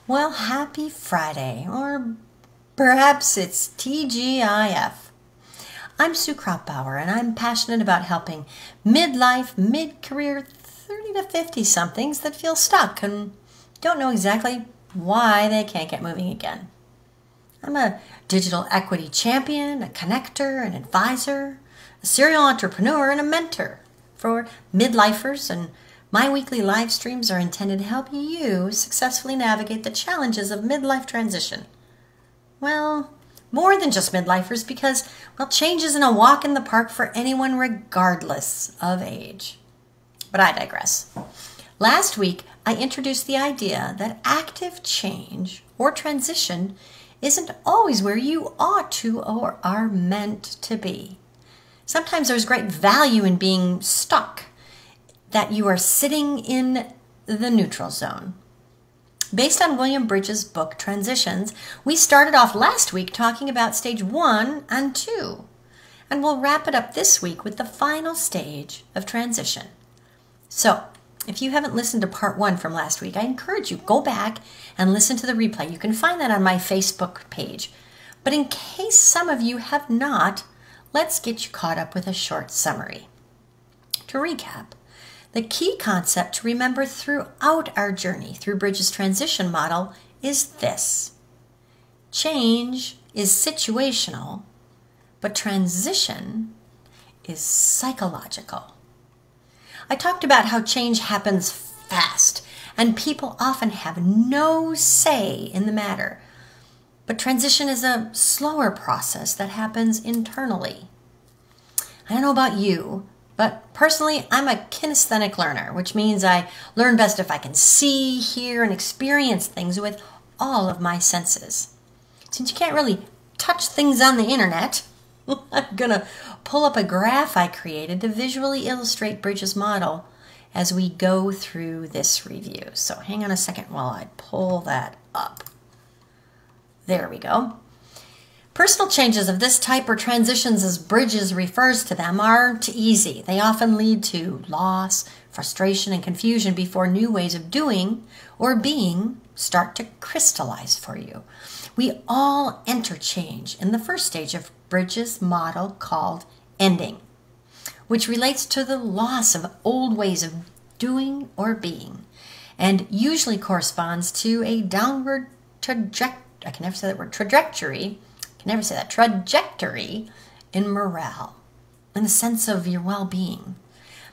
Well, happy Friday, or perhaps it's TGIF. I'm Sue Kropbauer, and I'm passionate about helping midlife, mid-career, 30 to 50-somethings that feel stuck and don't know exactly why they can't get moving again. I'm a digital equity champion, a connector, an advisor, a serial entrepreneur, and a mentor for midlifers, and my weekly live streams are intended to help you successfully navigate the challenges of midlife transition. Well, more than just midlifers, because, change isn't a walk in the park for anyone regardless of age. But I digress. Last week, I introduced the idea that active change or transition isn't always where you ought to or are meant to be. Sometimes there's great value in being stuck, that you are sitting in the neutral zone. Based on William Bridges' book, Transitions, we started off last week talking about stage 1 and 2, and we'll wrap it up this week with the final stage of transition. So, if you haven't listened to part 1 from last week, I encourage you, go back and listen to the replay. You can find that on my Facebook page. But in case some of you have not, let's get you caught up with a short summary. To recap, the key concept to remember throughout our journey through Bridges' transition model is this: change is situational, but transition is psychological. I talked about how change happens fast, and people often have no say in the matter. But transition is a slower process that happens internally. I don't know about you, but personally, I'm a kinesthetic learner, which means I learn best if I can see, hear, and experience things with all of my senses. Since you can't really touch things on the internet, I'm going to pull up a graph I created to visually illustrate Bridges' model as we go through this review. So hang on a second while I pull that up. There we go. Personal changes of this type, or transitions as Bridges refers to them, aren't easy. They often lead to loss, frustration, and confusion before new ways of doing or being start to crystallize for you. We all enter change in the first stage of Bridges' model called ending, which relates to the loss of old ways of doing or being, and usually corresponds to a downward trajectory in morale, in the sense of your well-being.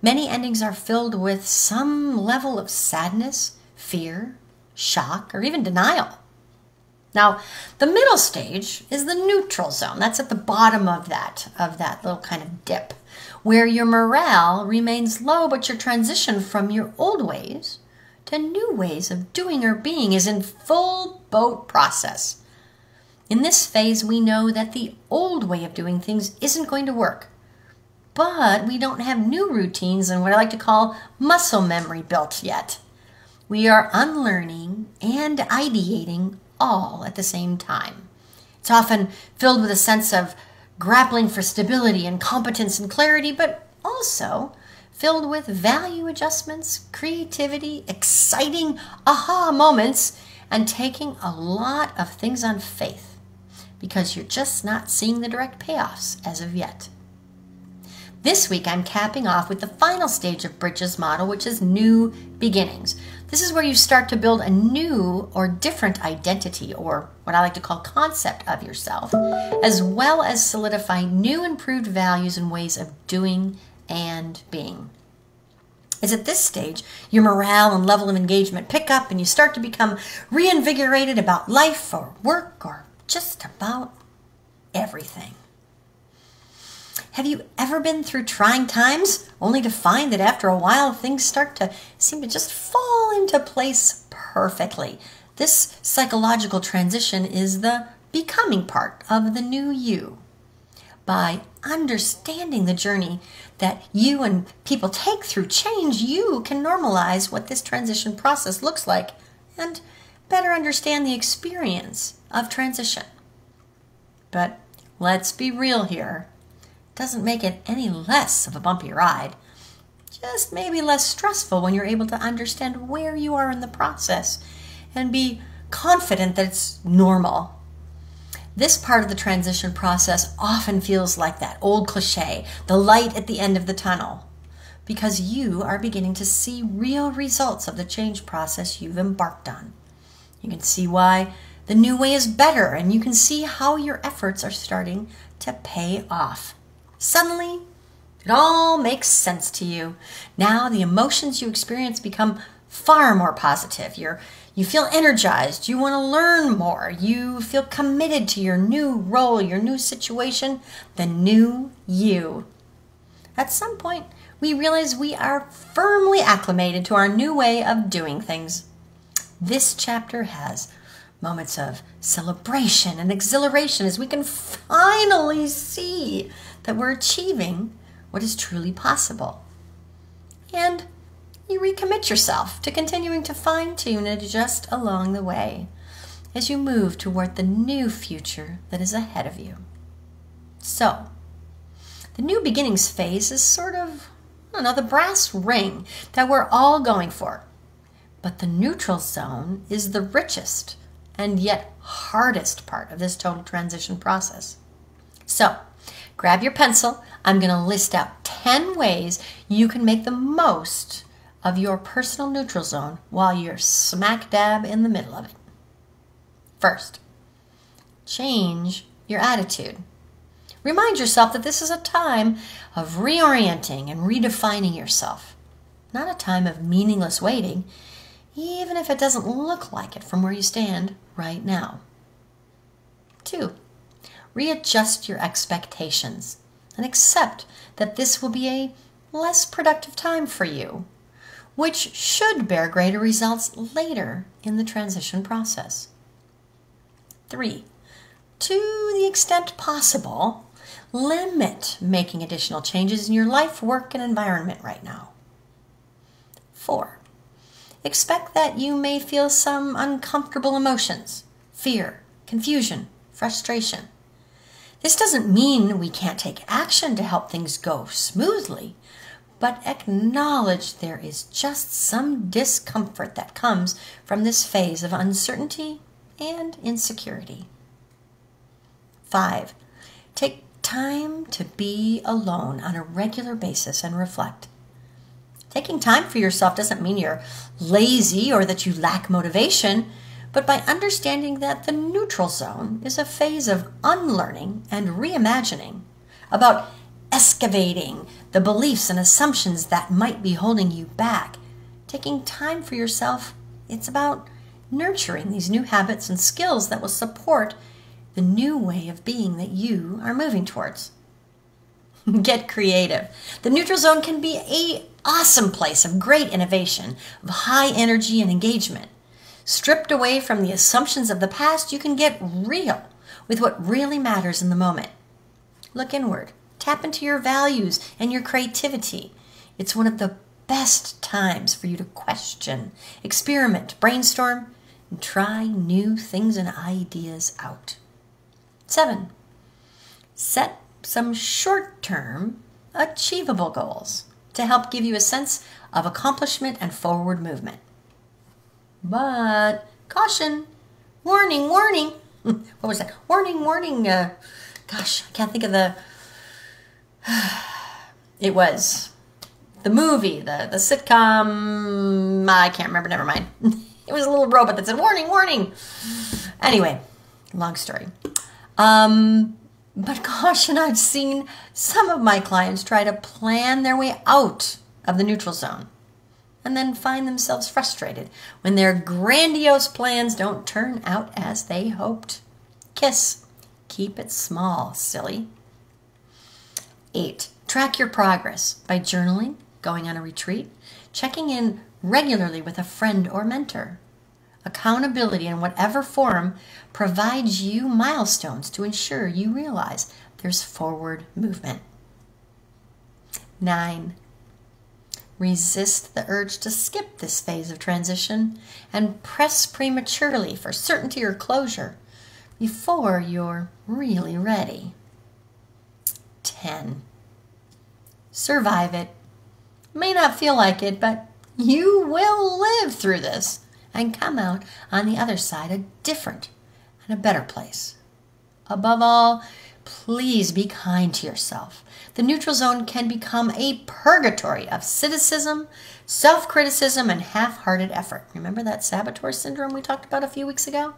Many endings are filled with some level of sadness, fear, shock, or even denial. Now, the middle stage is the neutral zone. That's at the bottom of that little kind of dip, where your morale remains low, but your transition from your old ways to new ways of doing or being is in full boat process. In this phase, we know that the old way of doing things isn't going to work, but we don't have new routines and what I like to call muscle memory built yet. We are unlearning and ideating all at the same time. It's often filled with a sense of grappling for stability and competence and clarity, but also filled with value adjustments, creativity, exciting aha moments, and taking a lot of things on faith, because you're just not seeing the direct payoffs as of yet. This week, I'm capping off with the final stage of Bridges' model, which is new beginnings. This is where you start to build a new or different identity, or what I like to call concept of yourself, as well as solidify new improved values and ways of doing and being. It's at this stage your morale and level of engagement pick up, and you start to become reinvigorated about life or work or just about everything. Have you ever been through trying times only to find that after a while things start to seem to just fall into place perfectly? This psychological transition is the becoming part of the new you. By understanding the journey that you and people take through change, you can normalize what this transition process looks like and better understand the experience of transition. But let's be real here. It doesn't make it any less of a bumpy ride. just maybe less stressful when you're able to understand where you are in the process and be confident that it's normal. This part of the transition process often feels like that old cliche, the light at the end of the tunnel, because you are beginning to see real results of the change process you've embarked on. You can see why the new way is better, and you can see how your efforts are starting to pay off. Suddenly, it all makes sense to you. Now the emotions you experience become far more positive. You feel energized. You want to learn more. You feel committed to your new role, your new situation, the new you. At some point, we realize we are firmly acclimated to our new way of doing things. This chapter has moments of celebration and exhilaration as we can finally see that we're achieving what is truly possible. And you recommit yourself to continuing to fine-tune and adjust along the way as you move toward the new future that is ahead of you. So, the new beginnings phase is sort of, the brass ring that we're all going for. But the neutral zone is the richest and yet hardest part of this total transition process. So, grab your pencil. I'm going to list out 10 ways you can make the most of your personal neutral zone while you're smack dab in the middle of it. First, change your attitude. Remind yourself that this is a time of reorienting and redefining yourself, not a time of meaningless waiting, even if it doesn't look like it from where you stand right now. 2, readjust your expectations and accept that this will be a less productive time for you, which should bear greater results later in the transition process. 3, to the extent possible, limit making additional changes in your life, work, and environment right now. 4, expect that you may feel some uncomfortable emotions, fear, confusion, frustration. This doesn't mean we can't take action to help things go smoothly, but acknowledge there is just some discomfort that comes from this phase of uncertainty and insecurity. 5, take time to be alone on a regular basis and reflect. Taking time for yourself doesn't mean you're lazy or that you lack motivation, but by understanding that the neutral zone is a phase of unlearning and reimagining, about excavating the beliefs and assumptions that might be holding you back. Taking time for yourself, it's about nurturing these new habits and skills that will support the new way of being that you are moving towards. Get creative. The neutral zone can be an awesome place of great innovation, of high energy and engagement. Stripped away from the assumptions of the past, you can get real with what really matters in the moment. Look inward. Tap into your values and your creativity. It's one of the best times for you to question, experiment, brainstorm, and try new things and ideas out. 7, set some short-term, achievable goals to help give you a sense of accomplishment and forward movement. But caution, warning, warning. What was that? Warning, warning. Gosh, I can't think of the... It was the movie, the sitcom. I can't remember, never mind. It was a little robot that said, warning, warning. Anyway, long story. But caution, I've seen some of my clients try to plan their way out of the neutral zone and then find themselves frustrated when their grandiose plans don't turn out as they hoped. KISS. Keep it small, silly. 8, track your progress by journaling, going on a retreat, checking in regularly with a friend or mentor. Accountability in whatever form provides you milestones to ensure you realize there's forward movement. 9, resist the urge to skip this phase of transition and press prematurely for certainty or closure before you're really ready. 10, survive it. May not feel like it, but you will live through this and come out on the other side a different and a better place. Above all, please be kind to yourself. The neutral zone can become a purgatory of cynicism, self-criticism, and half-hearted effort. Remember that saboteur syndrome we talked about a few weeks ago?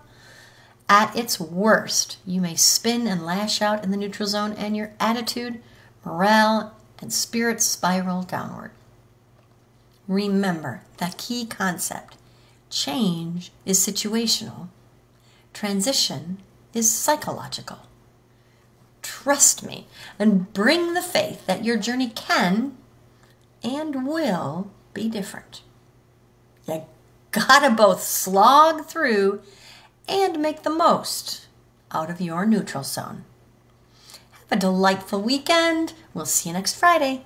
At its worst, you may spin and lash out in the neutral zone, and your attitude, morale, and spirit spiral downward. Remember that key concept. Change is situational. Transition is psychological. Trust me and bring the faith that your journey can and will be different. You gotta both slog through and make the most out of your neutral zone. Have a delightful weekend. We'll see you next Friday.